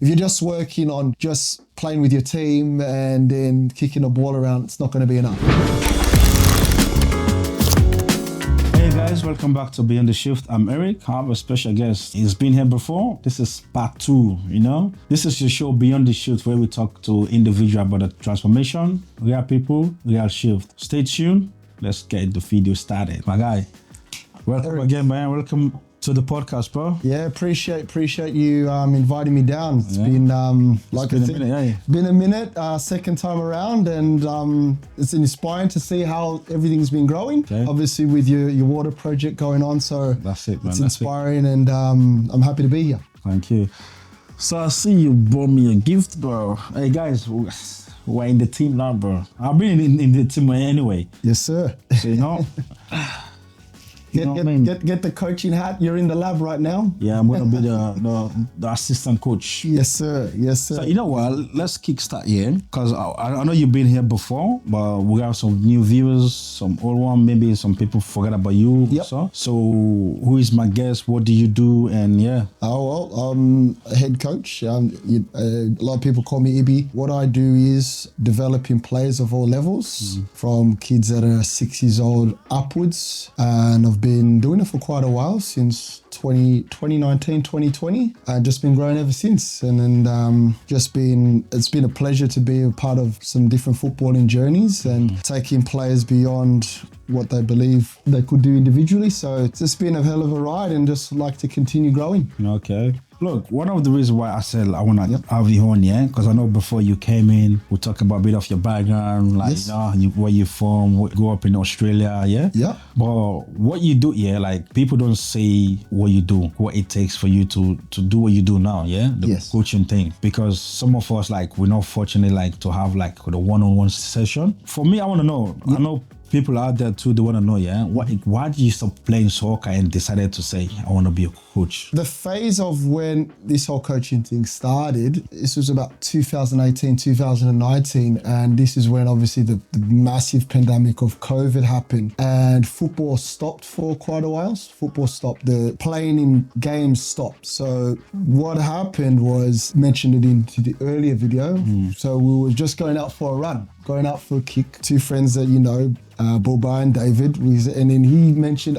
If you're just working on just playing with your team and then kicking a ball around, it's not going to be enough. Hey guys, welcome back to Beyond the Shift. I'm Eric. I have a special guest. He's been here before. This is part 2, This is your show Beyond the Shift, where we talk to individuals about the transformation, real people, real shift. Stay tuned. Let's get the video started. My guy, welcome Eric. Again, man. Welcome to the podcast, bro. Yeah, appreciate you inviting me down. It's been been a minute, second time around, and it's inspiring to see how everything's been growing. Okay. Obviously, with your water project going on, so that's it, man. It's inspiring, and I'm happy to be here. Thank you. So I see you brought me a gift, bro. Hey guys, we're in the team now, bro. I've been in the team anyway. Yes, sir. So Get the coaching hat. You're in the lab right now. Yeah, I'm gonna be the assistant coach. Yes, sir. So you know what? Let's kickstart here, because I know you've been here before, but we have some new viewers, some old one. Maybe some people forgot about you. Yep. So who is my guest? What do you do? And yeah. Oh well, I'm a head coach. A lot of people call me Ibi. What I do is developing players of all levels, from kids that are 6 years old upwards, and I've been doing it for quite a while, since 2019, 2020, and just been growing ever since. And then it's been a pleasure to be a part of some different footballing journeys and taking players beyond what they believe they could do individually. So it's just been a hell of a ride, and just like to continue growing. Okay. Look, one of the reasons why I said I want to have you on, because I know before you came in, we talked about a bit of your background, like, yes. Where you're from, grew up in Australia, Yeah. But what you do, like, people don't say what you do, what it takes for you to do what you do now, the coaching thing. Because some of us, like, we're not fortunate, like, to have, like, the one-on-one session. For me, I want to know, I know people out there too, they want to know, why did you stop playing soccer and decided to say, I want to be a coach? The phase of when this whole coaching thing started, this was about 2018, 2019. And this is when obviously the massive pandemic of COVID happened, and football stopped for quite a while. Football stopped, the playing in games stopped. So what happened was, mentioned it into the earlier video. So we were just going out for a run, going out for a kick. Two friends that Boba and David, and then he mentioned,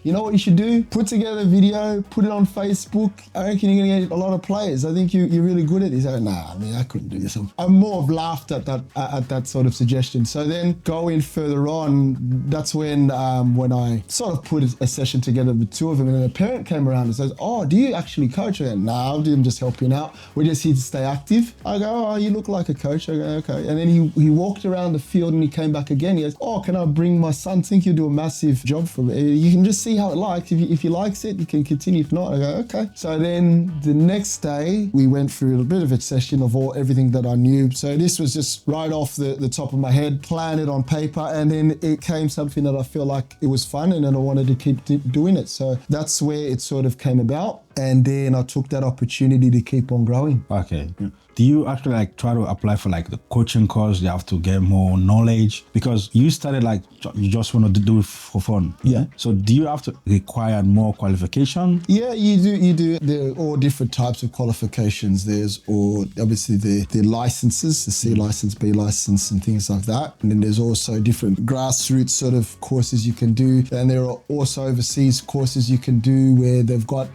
you know what you should do? Put together a video, put it on Facebook. I reckon you're gonna get a lot of players. I think you're really good at this. I go, I couldn't do this. I more of laughed at that sort of suggestion. So then going further on, that's when I sort of put a session together with two of them, and then a parent came around and says, do you actually coach? I go, I'm just helping out. We're just here to stay active. I go, you look like a coach. I go, okay. And then he walked around the field and he came back again. He goes, can I bring my son? I think you do a massive job for me. You can just see how it likes. If he likes it, you can continue. If not, I go, okay. So then the next day, we went through a bit of a session of everything that I knew. So this was just right off the top of my head, plan it on paper, and then it came something that I feel like it was fun, and then I wanted to keep doing it. So that's where it sort of came about. And then I took that opportunity to keep on growing. Okay. Yeah. Do you actually try to apply for the coaching course? You have to get more knowledge, because you started you just want to do it for fun. Yeah. So do you have to require more qualification? Yeah, you do. There are all different types of qualifications. There's obviously the licenses, the C license, B license, and things like that. And then there's also different grassroots sort of courses you can do. And there are also overseas courses you can do where they've got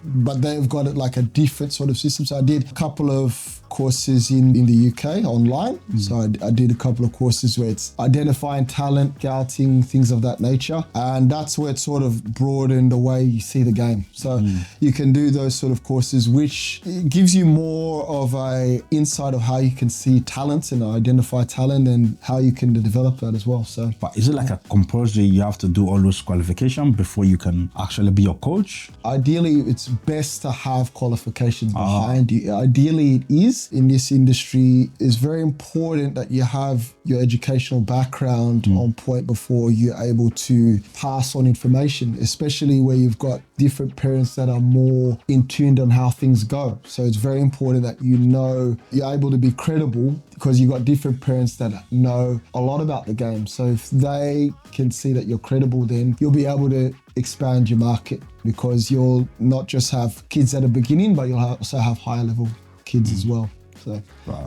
it like a different sort of system. So I did a couple of courses in the UK online. So I did a couple of courses where it's identifying talent, scouting, things of that nature. And that's where it sort of broadened the way you see the game. So you can do those sort of courses, which gives you more of a insight of how you can see talent and identify talent and how you can develop that as well. So, but is it like a compulsory, you have to do all those qualifications before you can actually be a coach? Ideally, it's best to have qualifications behind you. Ideally, it is. In this industry, it's very important that you have your educational background on point before you're able to pass on information, especially where you've got different parents that are more in tune on how things go. So it's very important that you're able to be credible, because you've got different parents that know a lot about the game. So if they can see that you're credible, then you'll be able to expand your market, because you'll not just have kids at the beginning, but you'll also have higher level kids as well. So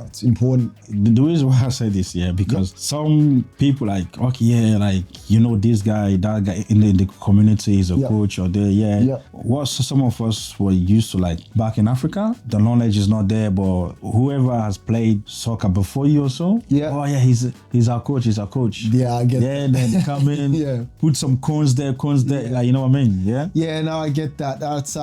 it's important. The reason why I say this, because some people like, okay, like, this guy, that guy in the community is a coach or there, What some of us were used to, like back in Africa, the knowledge is not there, but whoever has played soccer before you or so, he's our coach, Yeah, I get that. Then come in, put some cones there, like, you know what I mean? Yeah, no, I get that. That's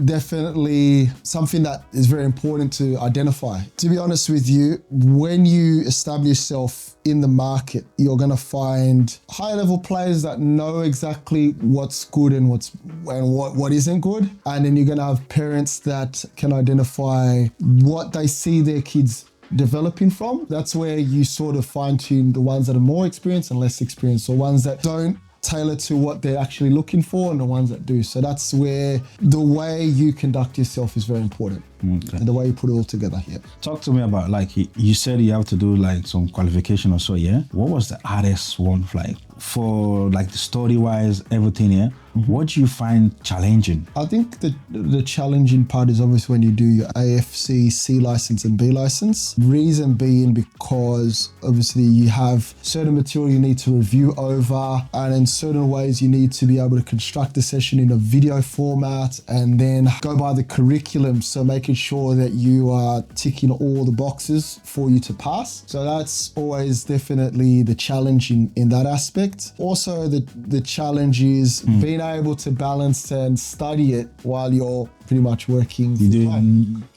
definitely something that is very important to identify. To be honest with you, when you establish yourself in the market, you're going to find high-level players that know exactly what's good and what isn't good. And then you're going to have parents that can identify what they see their kids developing from. That's where you sort of fine-tune the ones that are more experienced and less experienced, or ones that don't tailor to what they're actually looking for and the ones that do. So that's where the way you conduct yourself is very important. Okay. And the way you put it all together here. Talk to me about, like, you said you have to do like some qualification or so, What was the hardest one, like, for like the story-wise, everything, What do you find challenging? I think the challenging part is obviously when you do your AFC, C license and B license. Reason being because obviously you have certain material you need to review over, and in certain ways you need to be able to construct a session in a video format and then go by the curriculum. So making sure that you are ticking all the boxes for you to pass. So that's always definitely the challenge in that aspect. Also, the challenge is being able to balance and study it while you're pretty much working. You do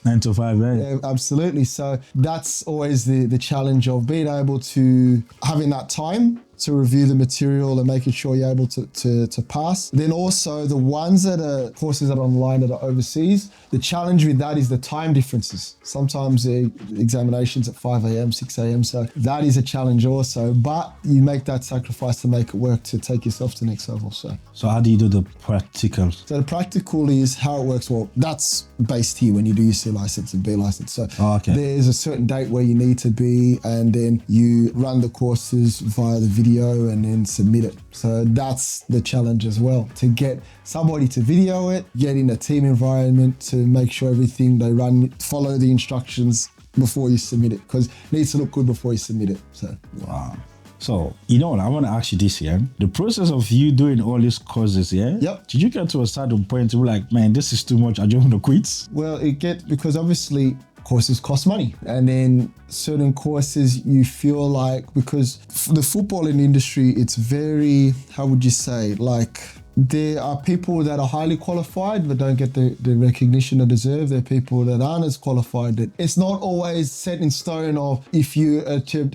9 to 5, right? Yeah, absolutely. So that's always the challenge of being able to having that time to review the material and making sure you're able to pass. Then also the ones that are courses that are online that are overseas, the challenge with that is the time differences. Sometimes the examinations at 5 a.m., 6 a.m. So that is a challenge also, but you make that sacrifice to make it work to take yourself to the next level. So how do you do the practical? So the practical is how it works. Well, that's based here when you do your C license and B license. So there's a certain date where you need to be, and then you run the courses via the video and then submit it. So that's the challenge as well, to get somebody to video it, get in a team environment to make sure everything they run, follow the instructions before you submit it, because it needs to look good before you submit it. So wow. So, you know what, I want to ask you this, The process of you doing all these courses, Yep. Did you get to a certain point to be like, man, this is too much, I just want to quit? Well, because obviously courses cost money, and then certain courses you feel like, because the footballing industry, it's very, how would you say, like, there are people that are highly qualified but don't get the recognition they deserve. There are people that aren't as qualified. That it's not always set in stone of, if you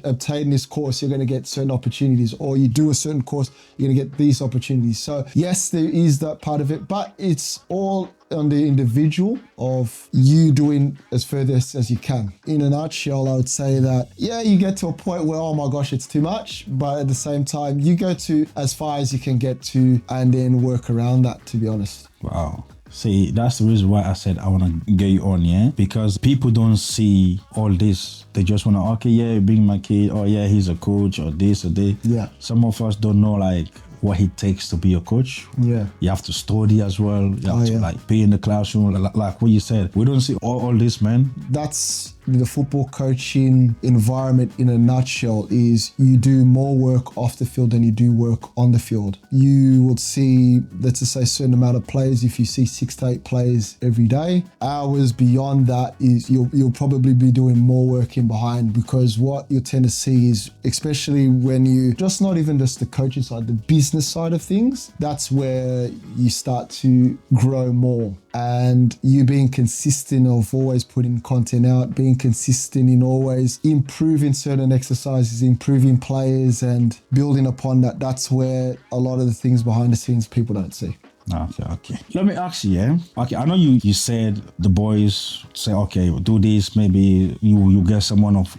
obtain this course, you're going to get certain opportunities, or you do a certain course, you're going to get these opportunities. So yes, there is that part of it, but it's all on the individual of you doing as furthest as you can. In a nutshell, I would say that, you get to a point where, oh my gosh, it's too much, but at the same time, you go to as far as you can get to and then work around that, to be honest. Wow. See, that's the reason why I said I want to get you on, Because people don't see all this. They just want to, bring my kid, he's a coach, or this or that. Yeah. Some of us don't know, like, what it takes to be a coach. Yeah. You have to study as well. You have to like be in the classroom, like what you said. We don't see all this, man. That's the football coaching environment in a nutshell. Is you do more work off the field than you do work on the field. You will see, let's just say, a certain amount of players. If you see 6 to 8 players every day, hours beyond that is you'll probably be doing more work in behind, because what you'll tend to see is, especially when you just not even just the coaching side, the business side of things, that's where you start to grow more. And you being consistent of always putting content out, being consistent in always improving certain exercises, improving players and building upon that. That's where a lot of the things behind the scenes people don't see. Okay. Let me ask you, Okay, I know you said the boys say, okay, do this, maybe you get someone of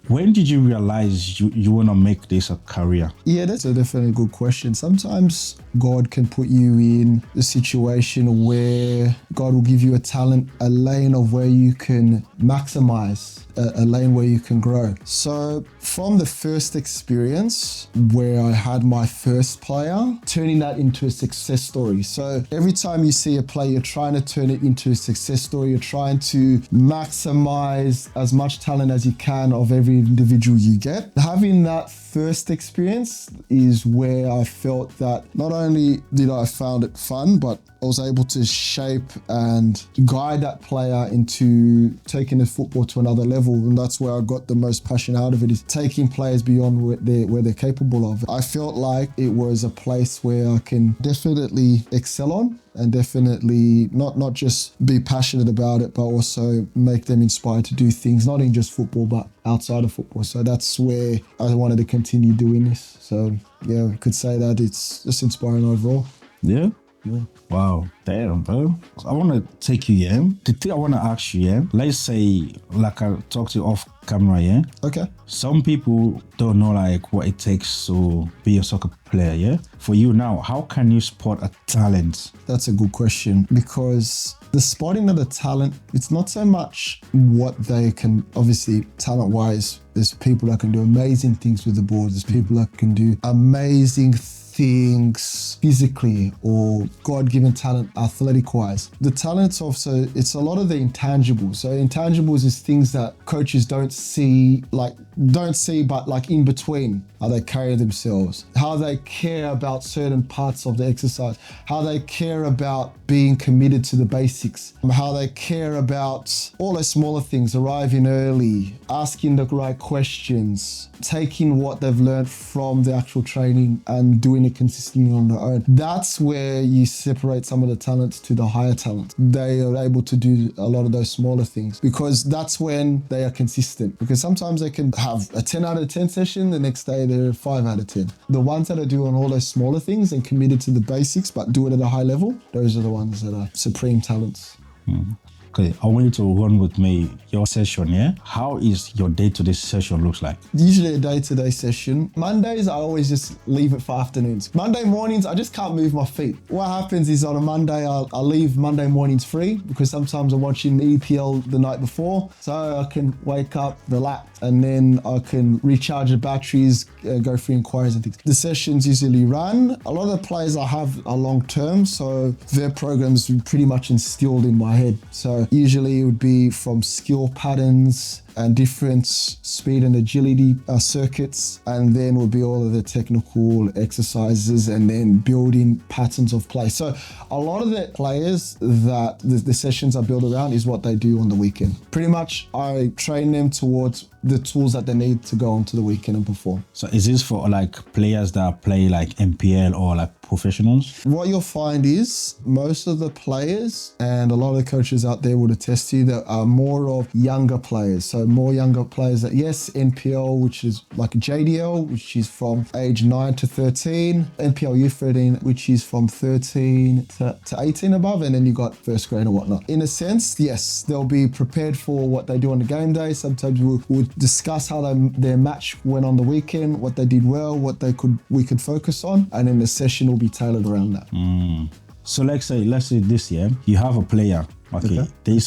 When did you realize you want to make this a career? Yeah, that's a definitely good question. Sometimes God can put you in a situation where God will give you a talent, a lane of where you can maximize, a lane where you can grow. So from the first experience where I had my first player, turning that into a success story. story. So every time you see a play, you're trying to turn it into a success story. You're trying to maximize as much talent as you can of every individual you get. Having that first experience is where I felt that not only did I found it fun, but I was able to shape and guide that player into taking the football to another level. And that's where I got the most passion out of it, is taking players beyond where they're capable of. I felt like it was a place where I can definitely excel on, and definitely not just be passionate about it, but also make them inspired to do things, not in just football, but outside of football. So that's where I wanted to continue doing this. So yeah, I could say that it's just inspiring overall. Yeah. Yeah. Wow, damn, bro. I want to take you, yeah. The thing I want to ask you, yeah. Let's say, like I talked to you off camera, yeah. Okay. Some people don't know like what it takes to be a soccer player, yeah. For you now, how can you spot a talent? That's a good question, because the spotting of the talent, it's not so much what they can, obviously talent-wise, there's people that can do amazing things with the ball. There's people that can do amazing things physically or God-given talent athletic-wise. The talent's also, it's a lot of the intangibles. So intangibles is things that coaches don't see, but like in between, how they carry themselves, how they care about certain parts of the exercise, how they care about being committed to the basics, how they care about all those smaller things, arriving early, asking the right questions, taking what they've learned from the actual training and doing it consistently on their own. That's where you separate some of the talents to the higher talent. They are able to do a lot of those smaller things because that's when they are consistent. Because sometimes they can have a 10 out of 10 session, the next day they're 5 out of 10. The ones that are doing all those smaller things and committed to the basics but do it at a high level, those are the ones that are supreme talents. Okay, I want you to run with me your session, yeah? How is your day-to-day session looks like? Usually a day-to-day session. Mondays, I always just leave it for afternoons. Monday mornings, I just can't move my feet. What happens is on a Monday, I'll leave Monday mornings free because sometimes I'm watching the EPL the night before. So I can wake up, relax, and then I can recharge the batteries, go through inquiries and things. The sessions usually run. A lot of the players I have are long-term, so their programs are pretty much instilled in my head. So usually it would be from skill patterns and different speed and agility circuits, and then would be all of the technical exercises and then building patterns of play. So a lot of the players that the sessions are built around is what they do on the weekend. Pretty much I train them towards the tools that they need to go onto the weekend and perform. So is this for like players that play like MPL or like professionals? What you'll find is most of the players and a lot of the coaches out there would attest to you that are more of younger players. So more younger players that, yes, NPL, which is like JDL, which is from age 9 to 13, NPL U13, which is from 13 to 18 above, and then you got first grade and whatnot. In a sense, yes, they'll be prepared for what they do on the game day. Sometimes we'll discuss how their match went on the weekend, what they did well, what we could focus on, and then the session will be tailored around that. So let's say this year, you have a player. Okay. They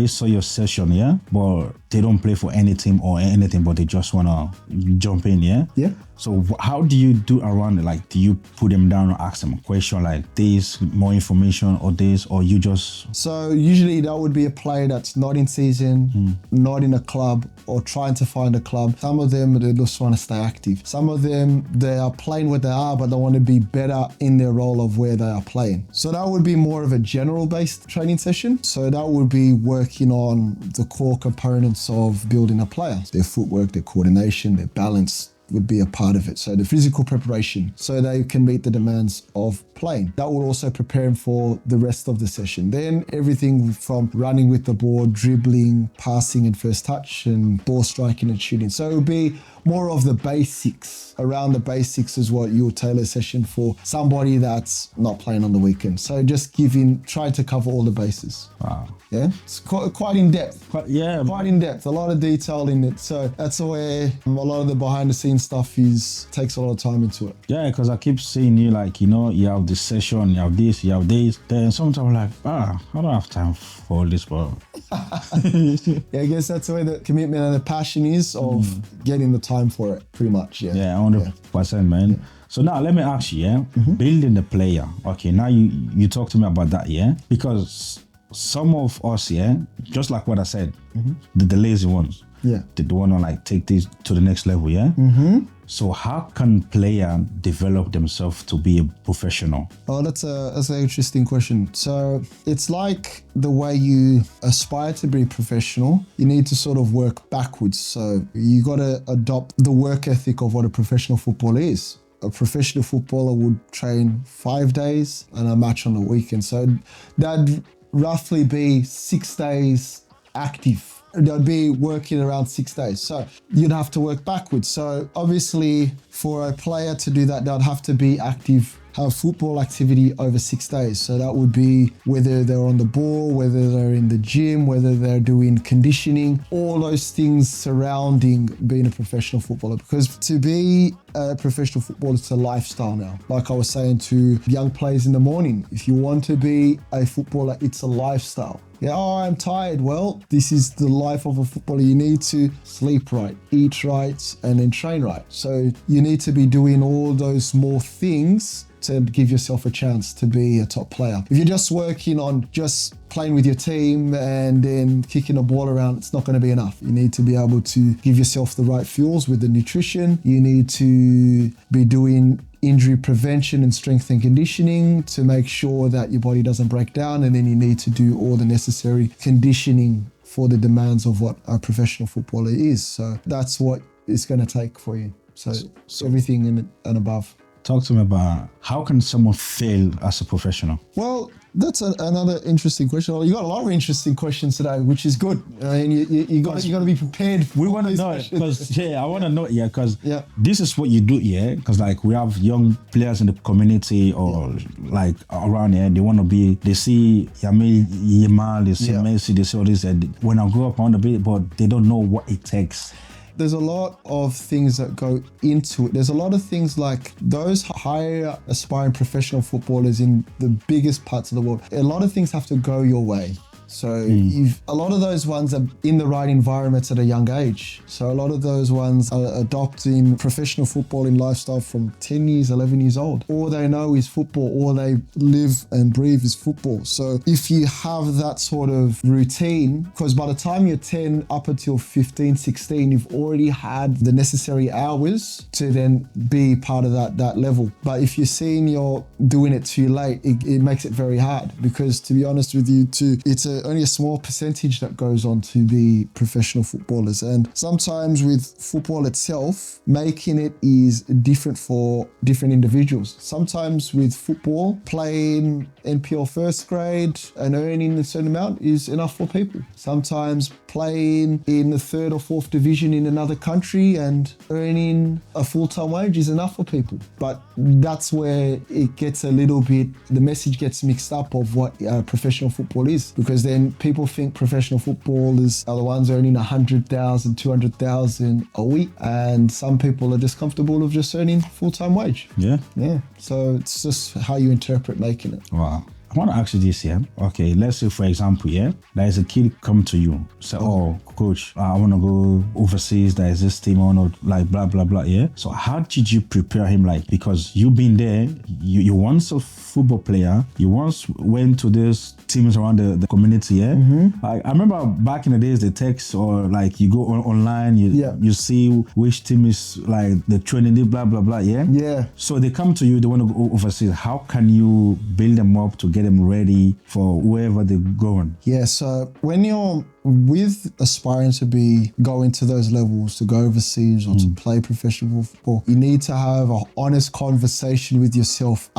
saw your session, yeah, but they don't play for any team or anything, but they just wanna jump in, yeah. Yeah. So how do you do around it? Like, do you put them down or ask them a question like this, more information or this, or you just? So usually that would be a player that's not in season, not in a club, or trying to find a club. Some of them, they just want to stay active. Some of them, they are playing where they are, but they want to be better in their role of where they are playing. So that would be more of a general-based training session. So that would be working on the core components of building a player. Their footwork, their coordination, their balance would be a part of it. So the physical preparation, so they can meet the demands of playing. That will also prepare them for the rest of the session. Then everything from running with the ball, dribbling, passing and first touch, and ball striking and shooting. So it would be more of the basics. Around the basics is what you'll tailor a session for somebody that's not playing on the weekend. So just try to cover all the bases. Wow. Yeah, it's quite in depth. Quite in depth. A lot of detail in it. So that's where a lot of the behind the scenes stuff takes a lot of time into it. Yeah, because I keep seeing you like, you have this session, you have this, you have this. Then sometimes I'm like, I don't have time for all this, bro. Yeah, I guess that's where the commitment and the passion is of getting the time for it, pretty much. Yeah. Yeah, 100%, man. Yeah. So now let me ask you, building the player. Okay, now you talk to me about that, because some of us, just like what I said, the lazy ones, they want to like take this to the next level, So how can player develop themselves to be a professional? Oh, that's an interesting question. So it's like the way you aspire to be professional, you need to sort of work backwards. So you got to adopt the work ethic of what a professional footballer is. A professional footballer would train 5 days and a match on the weekend. So that'd roughly be 6 days active. They'd be working around 6 days. So you'd have to work backwards. So obviously for a player to do that, they'd have to be active, have football activity over 6 days. So that would be whether they're on the ball, whether they're in the gym, whether they're doing conditioning, all those things surrounding being a professional footballer. Because to be a professional footballer, it's a lifestyle now. Like I was saying to young players in the morning, if you want to be a footballer, it's a lifestyle. Yeah, oh, I'm tired. Well, this is the life of a footballer. You need to sleep right, eat right, and then train right. So you need to be doing all those small things to give yourself a chance to be a top player. If you're just working on just playing with your team and then kicking a ball around, it's not going to be enough. You need to be able to give yourself the right fuels with the nutrition. You need to be doing injury prevention and strength and conditioning to make sure that your body doesn't break down, and then you need to do all the necessary conditioning for the demands of what a professional footballer is. So that's what it's going to take for you. So everything and above. Talk to me about how can someone fail as a professional? Well, that's another interesting question. Well, you got a lot of interesting questions today, which is good. I mean, you got to be prepared. We want to know it because I want to know it, because this is what you do, because like we have young players in the community or like around here, they want to be. They see Yamil, Yamal, they see Messi, they see all this, and when I grow up, I want to be, but they don't know what it takes. There's a lot of things that go into it. There's a lot of things like those higher aspiring professional footballers in the biggest parts of the world. A lot of things have to go your way. So a lot of those ones are in the right environments at a young age. So a lot of those ones are adopting professional footballing lifestyle from 10 years, 11 years old. All they know is football. All they live and breathe is football. So if you have that sort of routine, because by the time you're 10 up until 15, 16, you've already had the necessary hours to then be part of that level. But if you're seeing you're doing it too late, it makes it very hard, because to be honest with you, it's only a small percentage that goes on to be professional footballers. And sometimes with football itself, making it is different for different individuals. Sometimes with football, playing NPL first grade and earning a certain amount is enough for people. Sometimes playing in the third or fourth division in another country and earning a full-time wage is enough for people. But that's where it gets a little bit, the message gets mixed up of what professional football is, because then people think professional footballers are the ones earning 100,000, 200,000 a week, and some people are just comfortable of just earning full-time wage. Yeah. So it's just how you interpret making it. Wow. I want to ask you this, Okay, let's say, for example, there is a kid come to you, say, oh, coach, I want to go overseas, there is this team, I want to, like, blah, blah, blah, So how did you prepare him, like, because you've been there, you once a football player, you once went to these teams around the community, I remember back in the days, the text, or like you go online, you see which team is, like, the training, blah, blah, blah, So they come to you, they want to go overseas. How can you build them up to get them ready for wherever they're going? So when you're with aspiring to be going to those levels, to go overseas or to play professional football, you need to have an honest conversation with yourself.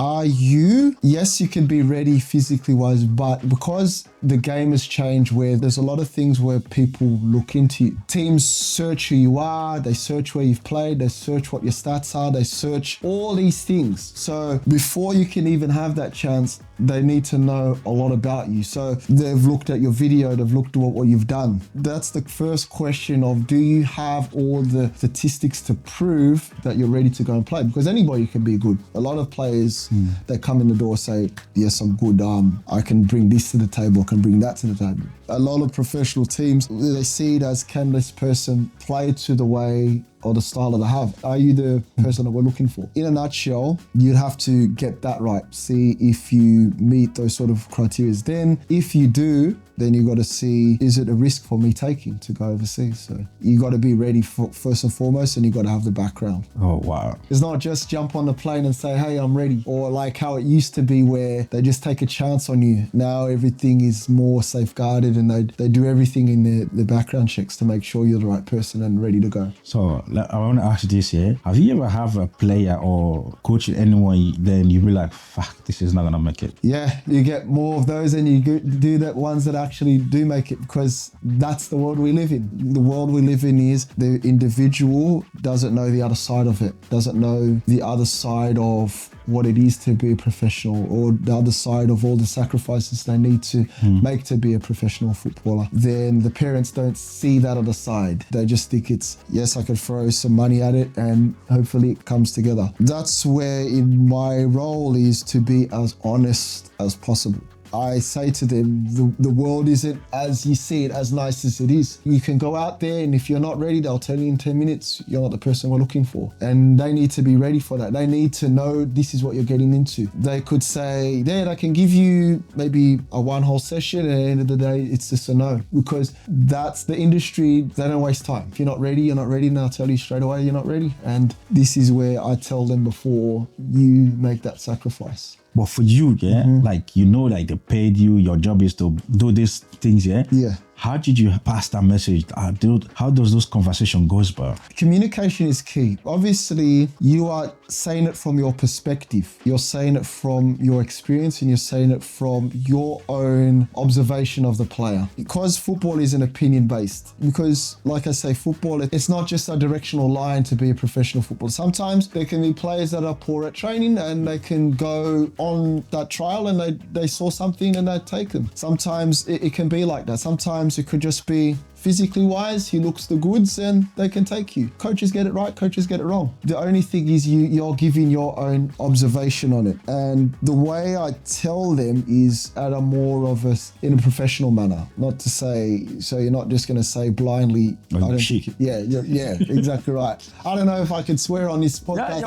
Yes, you can be ready physically wise, but because the game has changed, where there's a lot of things where people look into you. Teams search who you are, they search where you've played, they search what your stats are, they search all these things. So before you can even have that chance, they need to know a lot about you. So they've looked at your video, they've looked at what you've done. That's the first question of, do you have all the statistics to prove that you're ready to go and play? Because anybody can be good. A lot of players that come in the door say, yes, I'm good. I can bring this to the table, I can bring that to the table. A lot of professional teams, they see it as, can this person play to the way or the style that I have? Are you the person that we're looking for? In a nutshell, you'd have to get that right. See if you meet those sort of criteria. Then if you do, then you got to see, is it a risk for me taking to go overseas? So you got to be ready for first and foremost, and you got to have the background. Oh, wow. It's not just jump on the plane and say, hey, I'm ready. Or like how it used to be where they just take a chance on you. Now everything is more safeguarded, and they do everything in the background checks to make sure you're the right person and ready to go. So I want to ask you this, yeah? Have you ever have a player or coaching anyone, then you be like, fuck, this is not going to make it? Yeah, you get more of those, and you do that ones that actually do make it, because that's the world we live in. The world we live in is the individual doesn't know the other side of it, doesn't know the other side of what it is to be a professional, or the other side of all the sacrifices they need to make to be a professional footballer. Then the parents don't see that other side. They just think it's, yes, I could throw some money at it and hopefully it comes together. That's where in my role is to be as honest as possible. I say to them, the world isn't as you see it, as nice as it is. You can go out there, and if you're not ready, they'll tell you in 10 minutes, you're not the person we're looking for. And they need to be ready for that. They need to know this is what you're getting into. They could say, Dad, I can give you maybe a one-hole session, and at the end of the day, it's just a no. Because that's the industry. They don't waste time. If you're not ready, you're not ready, and I'll tell you straight away you're not ready. And this is where I tell them before you make that sacrifice. But for you, yeah, like, you know, like they paid you, your job is to do these things, yeah? Yeah. How did you pass that message? How does those conversation goes, bro? Communication is key. Obviously, you are saying it from your perspective. You're saying it from your experience, and you're saying it from your own observation of the player. Because football is an opinion based. Because, like I say, football, it's not just a directional line to be a professional footballer. Sometimes there can be players that are poor at training, and they can go on that trial and they saw something and they take them. Sometimes it can be like that. Sometimes it could just be physically wise, he looks the goods and they can take you. Coaches get it right, coaches get it wrong. The only thing is you're giving your own observation on it. And the way I tell them is at a more of in a professional manner. Not to say, so you're not just going to say blindly, yeah, exactly right. I don't know if I can swear on this podcast.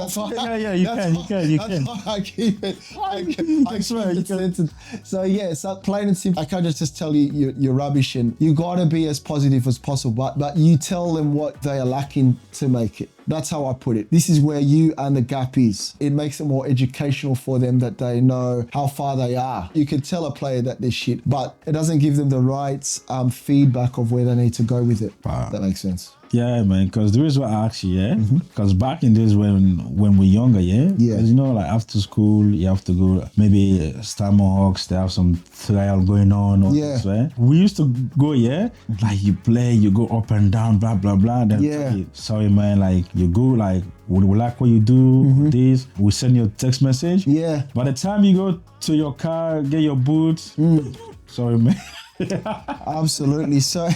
You can. That's why I keep it. I swear, you can. So yeah, so plain and simple. I can't just tell you you're rubbish, and you got to be as positive as possible, but you tell them what they are lacking to make it. That's how I put it. This is where you and the gap is. It makes it more educational for them, that they know how far they are. You can tell a player that they're shit, but it doesn't give them the right feedback of where they need to go with it. Wow. That makes sense. Yeah, man, because the reason why I ask you, yeah, because back in days when we're younger, yeah, because you know, like after school, you have to go, maybe Stammer Hawks, they have some trial going on, or this, right? We used to go, yeah, like you play, you go up and down, blah, blah, blah. Then, hey, sorry, man, like you go, like, we like what you do, this, we send you a text message. Yeah. By the time you go to your car, get your boots, sorry, man. Absolutely. So,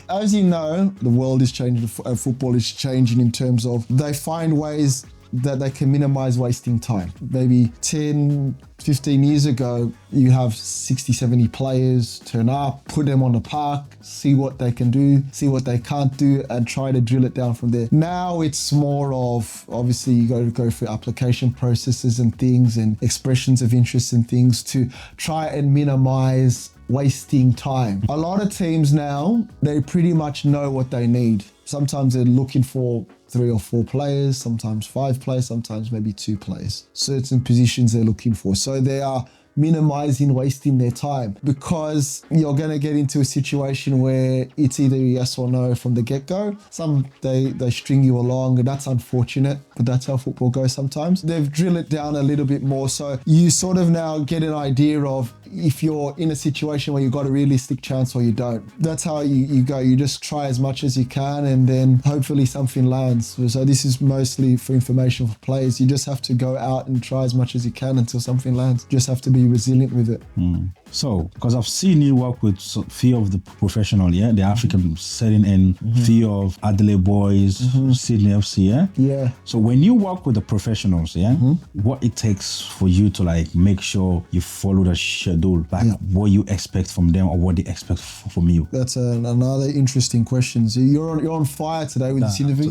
as you know, the world is changing, football is changing in terms of they find ways that they can minimize wasting time. Maybe 10, 15 years ago, you have 60, 70 players turn up, put them on the park, see what they can do, see what they can't do, and try to drill it down from there. Now it's more of, obviously, you got to go through application processes and things and expressions of interest and things to try and minimize wasting time. A lot of teams now, they pretty much know what they need. Sometimes they're looking for 3 or 4 players, sometimes 5 players, sometimes maybe 2 players. Certain positions they're looking for. So they are minimizing wasting their time, because you're going to get into a situation where it's either yes or no from the get-go. Some they string you along, and that's unfortunate, but that's how football goes sometimes. They've drilled it down a little bit more, so you sort of now get an idea of if you're in a situation where you've got a realistic chance or you don't. That's how you go. You just try as much as you can, and then hopefully something lands. So this is mostly for information for players. You just have to go out and try as much as you can until something lands. You just have to be resilient with it. So, because I've seen you work with few of the professional, the African setting, and few of Adelaide Boys, Sydney FC, Yeah. So when you work with the professionals, what it takes for you to like make sure you follow the schedule do? Like what you expect from them or what they expect from you? That's another interesting question. So you're on fire today with this interview.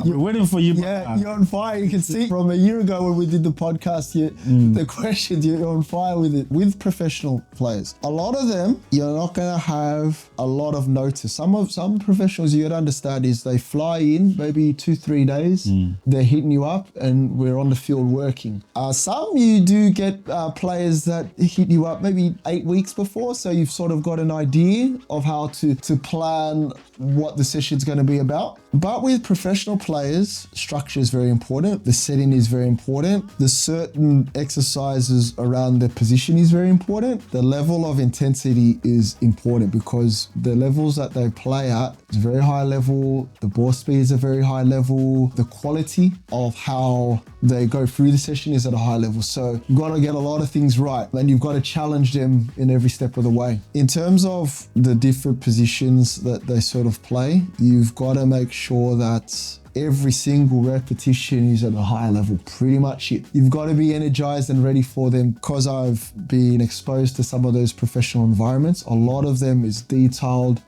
We're waiting for you. Yeah, you're on fire. You can see from a year ago when we did the podcast, the questions, you're on fire with it. With professional players, a lot of them, you're not going to have a lot of notice. Some professionals, you got to understand, is they fly in maybe 2-3 days, they're hitting you up and we're on the field working. Some you do get players that hit you up maybe 8 weeks before, so you've sort of got an idea of how to plan what the session's going to be about. But with professional players, structure is very important. The setting is very important. The certain exercises around their position is very important. The level of intensity is important because the levels that they play at is very high level. The ball speed is a very high level. The quality of how they go through the session is at a high level. So you've got to get a lot of things right, and you've got to challenge them in every step of the way. In terms of the different positions that they sort of play, you've got to make sure that every single repetition is at a high level, pretty much it. You've got to be energized and ready for them. Because I've been exposed to some of those professional environments, a lot of them is detailed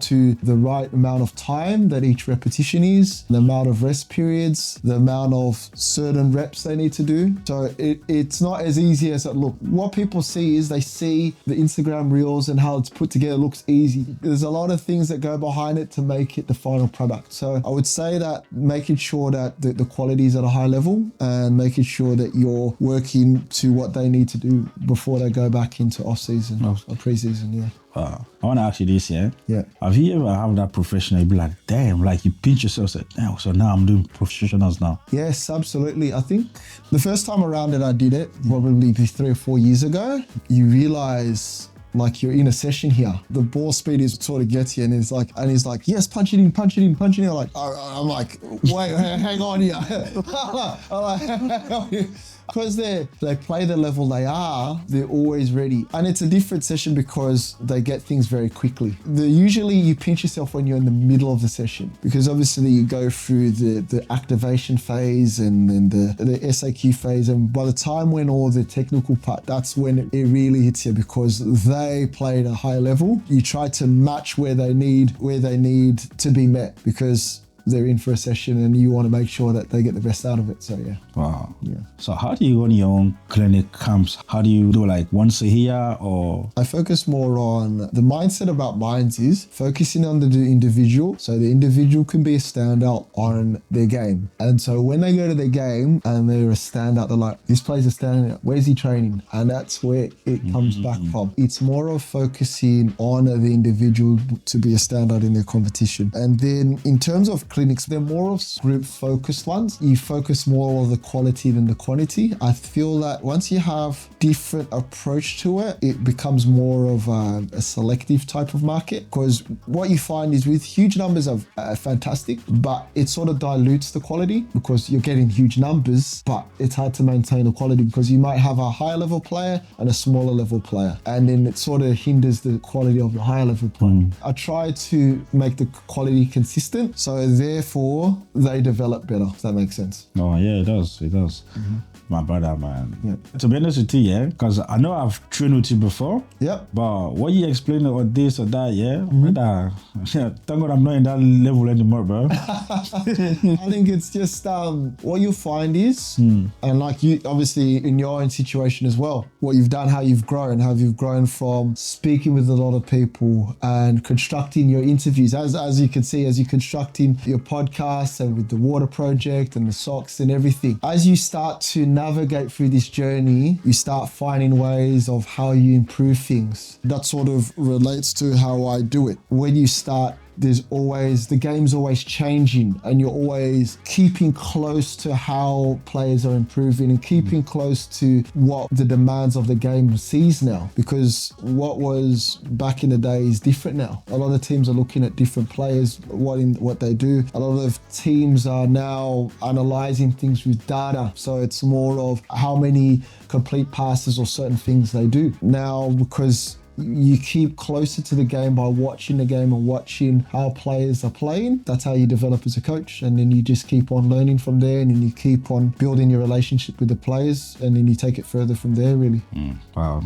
to the right amount of time that each repetition is, the amount of rest periods, the amount of certain reps they need to do. So it's not as easy as it looks. What people see is they see the Instagram reels and how it's put together looks easy. There's a lot of things that go behind it to make it the final product. So I would say that making sure that the quality is at a high level and making sure that you're working to what they need to do before they go back into off-season or pre-season, I want to ask you this, Yeah. Have you ever had that professional, you be like, damn, like you pinch yourself, say, damn, so now I'm doing professionals now? Yes, absolutely. I think the first time around that I did it, probably 3 or 4 years ago, you realize like you're in a session here. The ball speed is sort of gets you, and he's like, yes, punch it in. Like, I'm like, wait, hang on here. Because they play the level they are, they're always ready. And it's a different session because they get things very quickly. Usually you pinch yourself when you're in the middle of the session, because obviously you go through the activation phase and then the SAQ phase. And by the time when all the technical part, that's when it really hits you, because they play at a high level. You try to match where they need to be met, because they're in for a session and you want to make sure that they get the best out of it. So yeah. Wow. Yeah. So how do you run your own clinic camps? How do you do, like once a year or? I focus more on the mindset about mines is focusing on the individual. So the individual can be a standout on their game. And so when they go to their game and they're a standout, they're like, this player's a standout. Where's he training? And that's where it comes back from. It's more of focusing on the individual to be a standout in their competition. And then in terms of clinics, they're more of group focused ones. You focus more on the quality than the quantity. I feel that once you have different approach to it, it becomes more of a selective type of market, because what you find is with huge numbers of fantastic, but it sort of dilutes the quality because you're getting huge numbers, but it's hard to maintain the quality because you might have a higher level player and a smaller level player, and then it sort of hinders the quality of the higher level player. I try to make the quality consistent, so therefore they develop better, if that makes sense. Oh yeah, it does. My brother, man. Yeah. To be honest with you, because I know I've trained with you before. Yep. But what you explain about this or that, brother, thank God I'm not in that level anymore, bro. I think it's just what you find is, and like you, obviously in your own situation as well, what you've done, how you've grown from speaking with a lot of people and constructing your interviews, as you can see, as you're constructing your podcasts and with the water project and the socks and everything. As you start to navigate through this journey, you start finding ways of how you improve things. That sort of relates to how I do it. When you start, the game's always changing, and you're always keeping close to how players are improving and keeping close to what the demands of the game sees now, because what was back in the day is different now. A lot of teams are looking at different players, what they do. A lot of teams are now analyzing things with data, so it's more of how many complete passes or certain things they do now, because you keep closer to the game by watching the game and watching how players are playing. That's how you develop as a coach. And then you just keep on learning from there, and then you keep on building your relationship with the players, and then you take it further from there, really. Wow.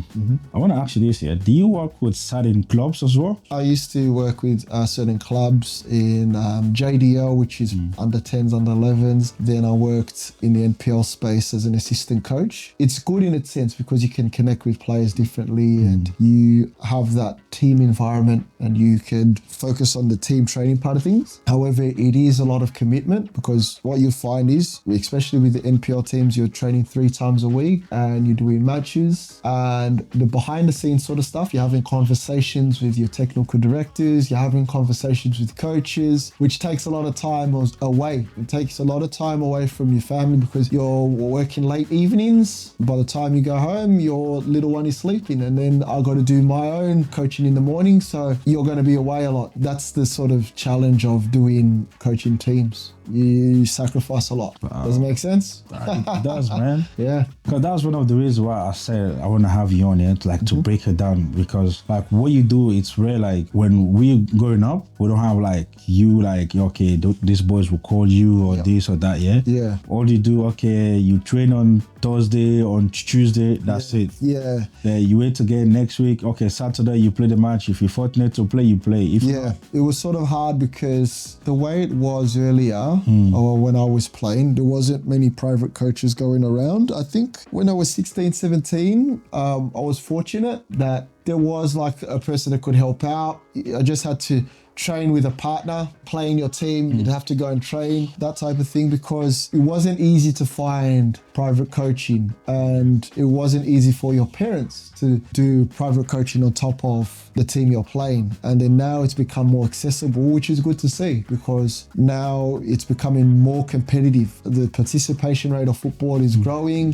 I want to ask you this here. Do you work with certain clubs as well? I used to work with certain clubs in JDL, which is under 10s, under 11s. Then I worked in the NPL space as an assistant coach. It's good in a sense because you can connect with players differently and you have that team environment and you can focus on the team training part of things. However, it is a lot of commitment because what you'll find is, especially with the NPL teams, you're training 3 times a week and you're doing matches and the behind the scenes sort of stuff. You're having conversations with your technical directors, you're having conversations with coaches, which takes a lot of time away. It takes a lot of time away from your family because you're working late evenings. By the time you go home, your little one is sleeping, and then I got to do my own coaching in the morning, so you're going to be away a lot. That's the sort of challenge of doing coaching teams. You sacrifice a lot. Does it make sense? It does, man. Yeah. Because that was one of the reasons why I said I want to have you on it, like to break it down. Because like what you do, it's rare. Like when we growing up, we don't have like you like, okay, these boys will call you or this or that, yeah? Yeah. All you do, okay, you train on Thursday, on Tuesday, that's it. Yeah. Then you wait again next week, okay, Saturday you play the match. If you're fortunate to play, you play. If not, it was sort of hard because the way it was earlier, or when I was playing, there wasn't many private coaches going around. I think when I was 16, 17, I was fortunate that there was like a person that could help out. I just had to train with a partner, play in your team, you'd have to go and train, that type of thing, because it wasn't easy to find private coaching and it wasn't easy for your parents to do private coaching on top of the team you're playing. And then now it's become more accessible, which is good to see because now it's becoming more competitive. The participation rate of football is growing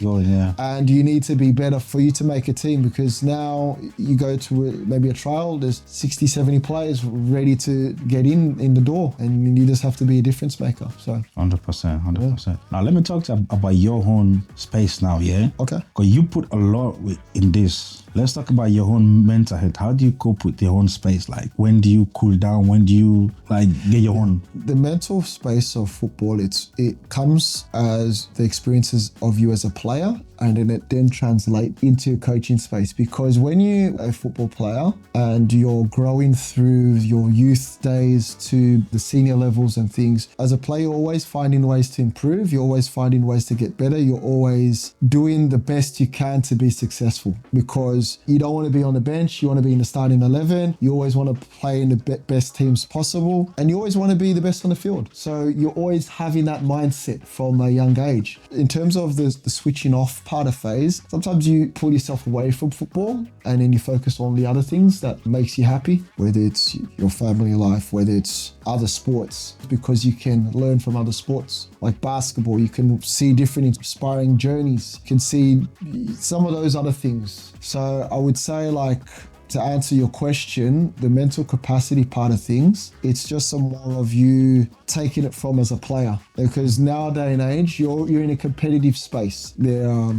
and you need to be better for you to make a team because now you go to maybe a trial, there's 60, 70 players ready to get in the door and you just have to be a difference maker. So 100%. Yeah. Now let me talk about your own space now, yeah? Okay. Because you put a lot in this. Let's talk about your own mental health. How do you cope with your own space? Like when do you cool down? When do you like get your own? The mental space of football, it comes as the experiences of you as a player and then it then translates into a coaching space because when you're a football player and you're growing through your youth days to the senior levels and things, as a player, you're always finding ways to improve. You're always finding ways to get better. You're always doing the best you can to be successful because you don't want to be on the bench. You want to be in the starting 11. You always want to play in the best teams possible and you always want to be the best on the field. So you're always having that mindset from a young age. In terms of the switching off part of phase, sometimes you pull yourself away from football and then you focus on the other things that makes you happy, whether it's your family life, whether it's other sports, because you can learn from other sports. Like basketball, you can see different inspiring journeys. You can see some of those other things. So I would say, like, to answer your question, the mental capacity part of things, it's just some more of you taking it from as a player. Because nowadays and age, you're in a competitive space. There are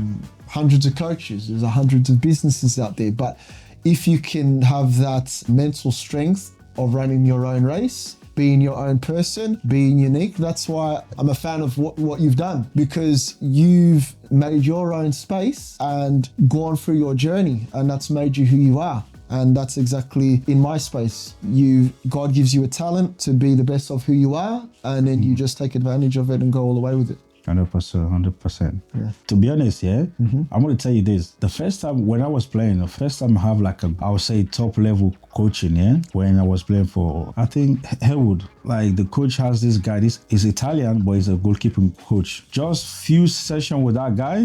hundreds of coaches, there's hundreds of businesses out there. But if you can have that mental strength of running your own race, being your own person, being unique. That's why I'm a fan of what you've done, because you've made your own space and gone through your journey, and that's made you who you are. And that's exactly in my space. God gives you a talent to be the best of who you are, and then you just take advantage of it and go all the way with it. 100%. Yeah. To be honest, I'm going to tell you this. The first time when I was playing, I have like I would say top level coaching, when I was playing for, I think, Hellwood. Like the coach has this guy, he's Italian, but he's a goalkeeping coach. Just few sessions with that guy,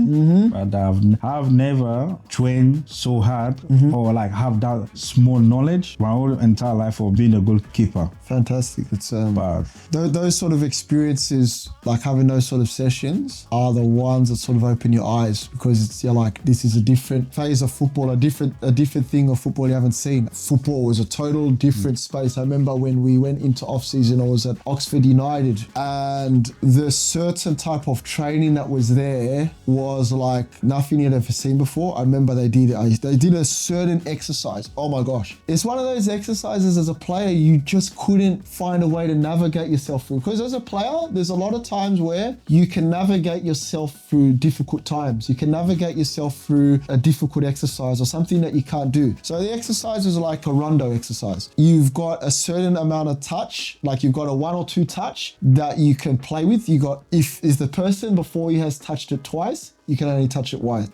but I've never trained so hard or like have that small knowledge my whole entire life of being a goalkeeper. Fantastic. It's those sort of experiences, like having those sort of sessions, are the ones that sort of open your eyes, because you're like, this is a different phase of football, a different thing of football you haven't seen. Football football was a total different space. I remember when we went into off-season, I was at Oxford United, and the certain type of training that was there was like nothing you'd ever seen before. I remember they did a certain exercise. Oh my gosh. It's one of those exercises as a player you just couldn't find a way to navigate yourself through. Because as a player, there's a lot of times where you can navigate yourself through difficult times. You can navigate yourself through a difficult exercise or something that you can't do. So the exercise is like a rondo exercise. You've got a certain amount of touch, like you've got a 1 or 2 touch that you can play with. You got, if the person before you has touched it twice, you can only touch it once.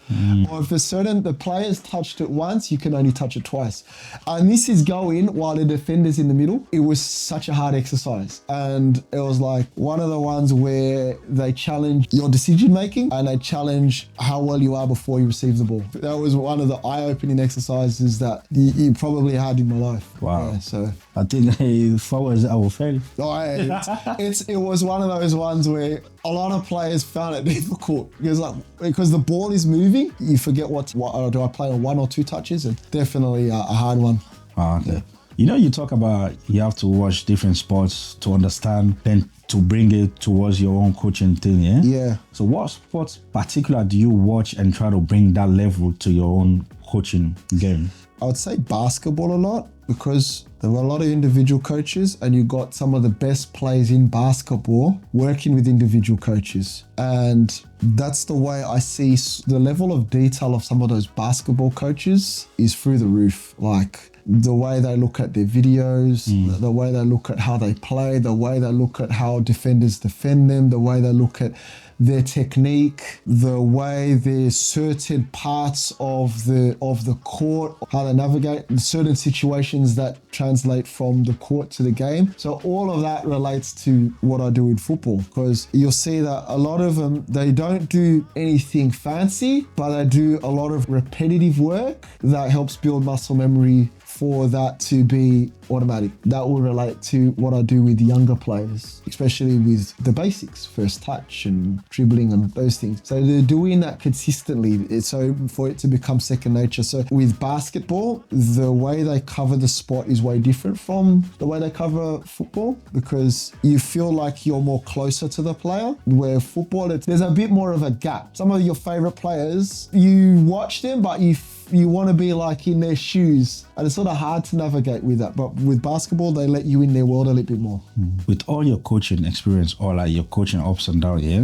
Or if the player's touched it once, you can only touch it twice. And this is going while the defender's in the middle. It was such a hard exercise. And it was like one of the ones where they challenge your decision making and they challenge how well you are before you receive the ball. That was one of the eye-opening exercises that you probably had in my life. Wow. Yeah, so I think if I was, I would fail. It was one of those ones where a lot of players found it difficult because the ball is moving. You forget what do I play on 1 or 2 touches, and definitely a hard one. Oh, okay. Yeah. You know, you talk about you have to watch different sports to understand, then to bring it towards your own coaching thing, yeah? Yeah. So what sports particular do you watch and try to bring that level to your own coaching game? I would say basketball a lot because there were a lot of individual coaches and you got some of the best players in basketball working with individual coaches. And that's the way I see the level of detail of some of those basketball coaches is through the roof. Like the way they look at their videos, the way they look at how they play, the way they look at how defenders defend them, the way they look at their technique, the way there's certain parts of the court, how they navigate certain situations that translate from the court to the game. So all of that relates to what I do in football, because you'll see that a lot of them, they don't do anything fancy, but they do a lot of repetitive work that helps build muscle memory for that to be automatic. That will relate to what I do with younger players, especially with the basics, first touch and dribbling and those things. So they're doing that consistently, so for it to become second nature. So with basketball, the way they cover the spot is way different from the way they cover football, because you feel like you're more closer to the player, where football, there's a bit more of a gap. Some of your favorite players, you watch them, but you want to be like in their shoes, and it's sort of hard to navigate with that. But with basketball, they let you in their world a little bit more. With all your coaching experience, or like your coaching ups and downs, yeah,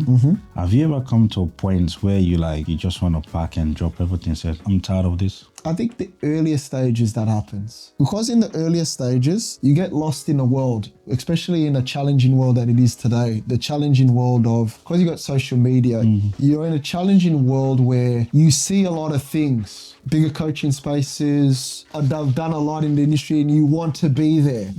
have you ever come to a point where you just want to pack and drop everything and say, I'm tired of this? I think the earlier stages that happens. Because in the earlier stages, you get lost in the world, especially in a challenging world that it is today. The challenging world of, because you got social media, you're in a challenging world where you see a lot of things, bigger coaching spaces, I've done a lot in the industry, and you want to be there.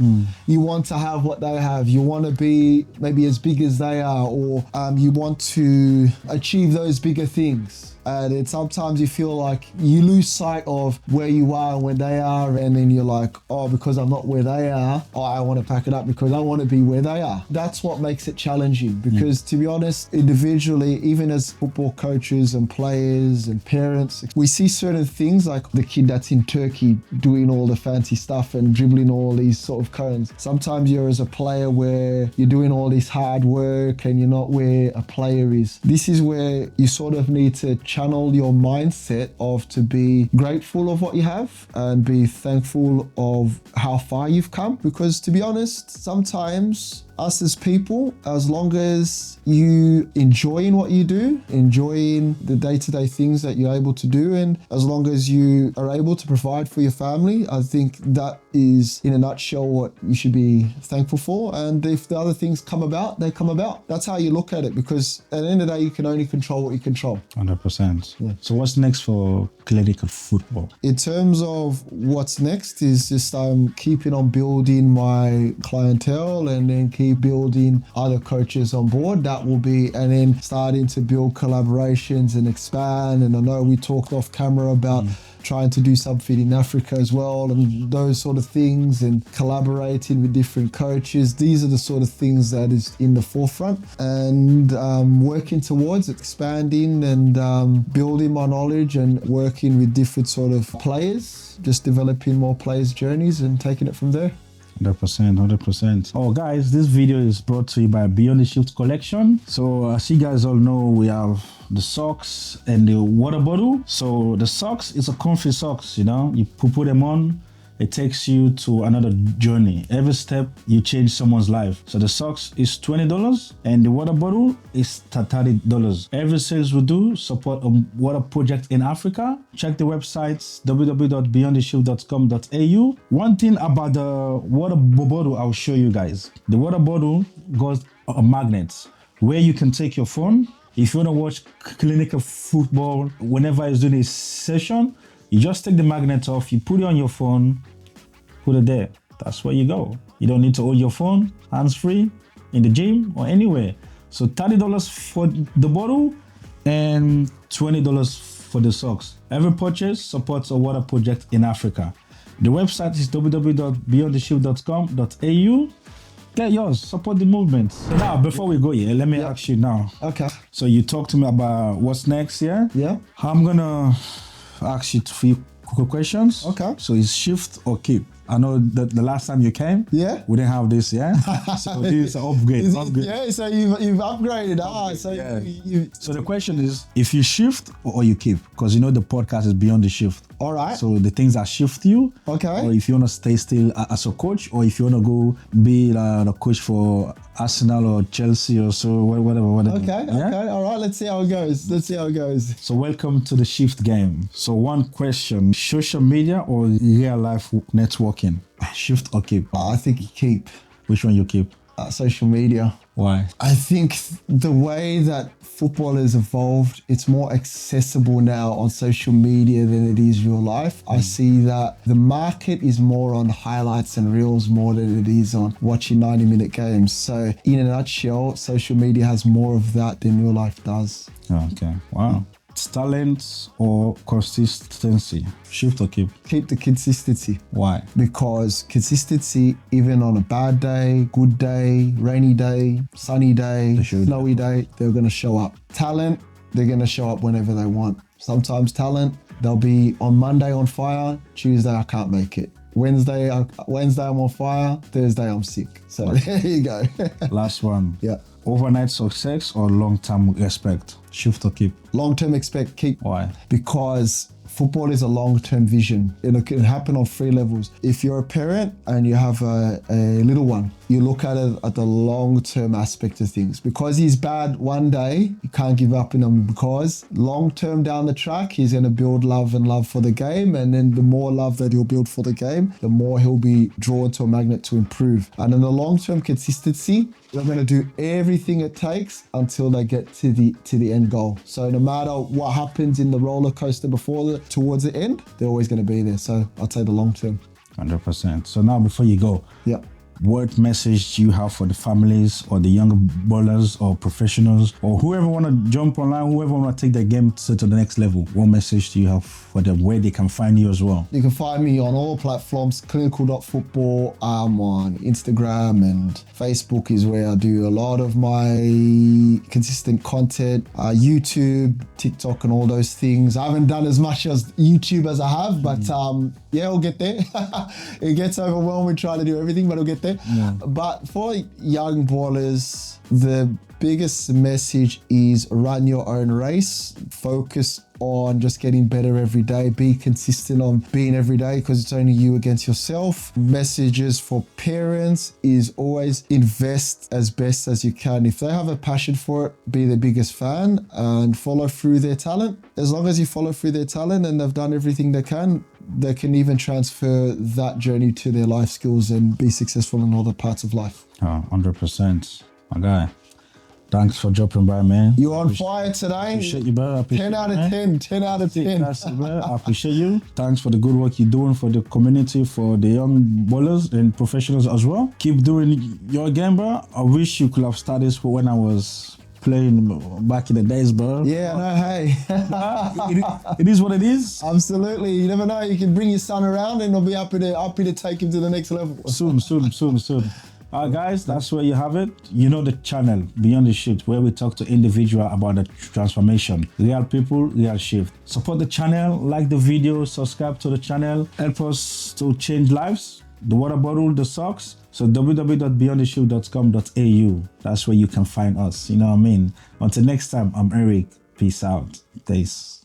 You want to have what they have. You want to be maybe as big as they are, or you want to achieve those bigger things. And sometimes you feel like you lose sight of where you are and where they are, and then you're like, oh, because I'm not where they are, I want to pack it up because I want to be where they are. That's what makes it challenging, because to be honest, individually, even as football coaches and players and parents, we see certain things like the kid that's in Turkey doing all the fancy stuff and dribbling all these sort of cones. Sometimes you're as a player where you're doing all this hard work and you're not where a player is. This is where you sort of need to channel your mindset of to be grateful of what you have and be thankful of how far you've come. Because to be honest, sometimes us as people, as long as you enjoying what you do, enjoying the day-to-day things that you're able to do, and as long as you are able to provide for your family, I think that is, in a nutshell, what you should be thankful for. And if the other things come about, they come about. That's how you look at it, because at the end of the day, you can only control what you control. 100%. Yeah. So what's next for Clinical Football? In terms of what's next is just keeping on building my clientele, and then keep building other coaches on board. That will be, and then starting to build collaborations and expand. And I know we talked off camera about trying to do something in Africa as well, and those sort of things, and collaborating with different coaches. These are the sort of things that is in the forefront, and working towards expanding and building my knowledge and working with different sort of players, just developing more players' journeys and taking it from there. 100%. Oh, guys, this video is brought to you by Beyond the Shift collection. So, as you guys all know, we have the socks and the water bottle. So, the socks is a comfy socks, you know, you put them on. It takes you to another journey. Every step, you change someone's life. So the socks is $20 and the water bottle is $30. Every sales we do support a water project in Africa. Check the websites www.beyondtheshift25.com.au. One thing about the water bottle, I'll show you guys. The water bottle goes a magnet where you can take your phone. If you want to watch clinical football, whenever it's doing a session, you just take the magnet off, you put it on your phone, put it there. That's where you go. You don't need to hold your phone, hands-free, in the gym or anywhere. So $30 for the bottle and $20 for the socks. Every purchase supports a water project in Africa. The website is www.beyondtheshift.com.au. Get yours, support the movement. So now, before we go here, let me ask you now. Okay. So you talk to me about what's next, yeah? Yeah. I'm gonna ask you a few questions. Okay. So it's shift or keep? I know that the last time you came, we didn't have this, yeah? So this is an upgrade. Yeah, so you've upgraded. So the question is, if you shift or you keep? Because you know the podcast is Beyond the Shift. All right. So the things that shift you. Okay. Or if you want to stay still as a coach, or if you want to go be the coach for Arsenal or Chelsea or so, whatever. Okay, yeah? okay. All right, let's see how it goes. So welcome to the shift game. So one question, social media or real life networking? Shift or keep? I think you keep. Which one you keep? Social media. Why? I think the way that football has evolved, it's more accessible now on social media than it is real life. I see that the market is more on highlights and reels more than it is on watching 90-minute games. So in a nutshell, social media has more of that than real life does. Okay, wow. It's talent or consistency? Shift or keep? Keep the consistency. Why? Because consistency, even on a bad day, good day, rainy day, sunny day, snowy day, they're going to show up. Talent, they're going to show up whenever they want. Sometimes talent, they'll be on Monday on fire, Tuesday I can't make it. Wednesday I'm on fire, Thursday I'm sick. So there you go. Last one. Yeah. Overnight success or long-term respect? Shift or keep? Long-term respect, keep. Why? Because football is a long-term vision. It can happen on 3 levels. If you're a parent and you have a little one, you look at it at the long-term aspect of things. Because he's bad one day, you can't give up on him, because long-term down the track, he's going to build love for the game. And then the more love that he'll build for the game, the more he'll be drawn to a magnet to improve. And in the long-term consistency, they're going to do everything it takes until they get to the end goal. So no matter what happens in the roller coaster towards the end, they're always going to be there. So I'd say the long term. 100%. So now before you go, yeah, what message do you have for the families or the younger bowlers or professionals or whoever want to jump online, whoever want to take their game to the next level? What message do you have for them, where they can find you as well? You can find me on all platforms, clinical.football. I'm on Instagram, and Facebook is where I do a lot of my consistent content. YouTube, TikTok and all those things. I haven't done as much as YouTube as I have, but yeah, we'll get there. It gets overwhelming trying to do everything, but we'll get there. Yeah. But for young bowlers, the biggest message is run your own race. Focus on just getting better every day. Be consistent on being every day, because it's only you against yourself. Messages for parents is always invest as best as you can. If they have a passion for it, be the biggest fan and follow through their talent. As long as you follow through their talent and they've done everything they can even transfer that journey to their life skills and be successful in other parts of life. 100%. My guy. Thanks for dropping by, man. You're on fire today. Appreciate you, bro. 10 out of 10. 10 out of 10. I appreciate you. Thanks for the good work you're doing for the community, for the young bowlers and professionals as well. Keep doing your game, bro. I wish you could have started when I was playing back in the days, bro. Yeah, no, hey. It is what it is. Absolutely. You never know. You can bring your son around and I'll be happy to take him to the next level. Soon. Guys, that's where you have it. You know the channel, Beyond the Shift, where we talk to individual about the transformation. Real people, real shift. Support the channel, like the video, subscribe to the channel. Help us to change lives. The water bottle, the socks. So www.beyondtheshift.com.au. That's where you can find us. You know what I mean? Until next time, I'm Eric. Peace out. Peace.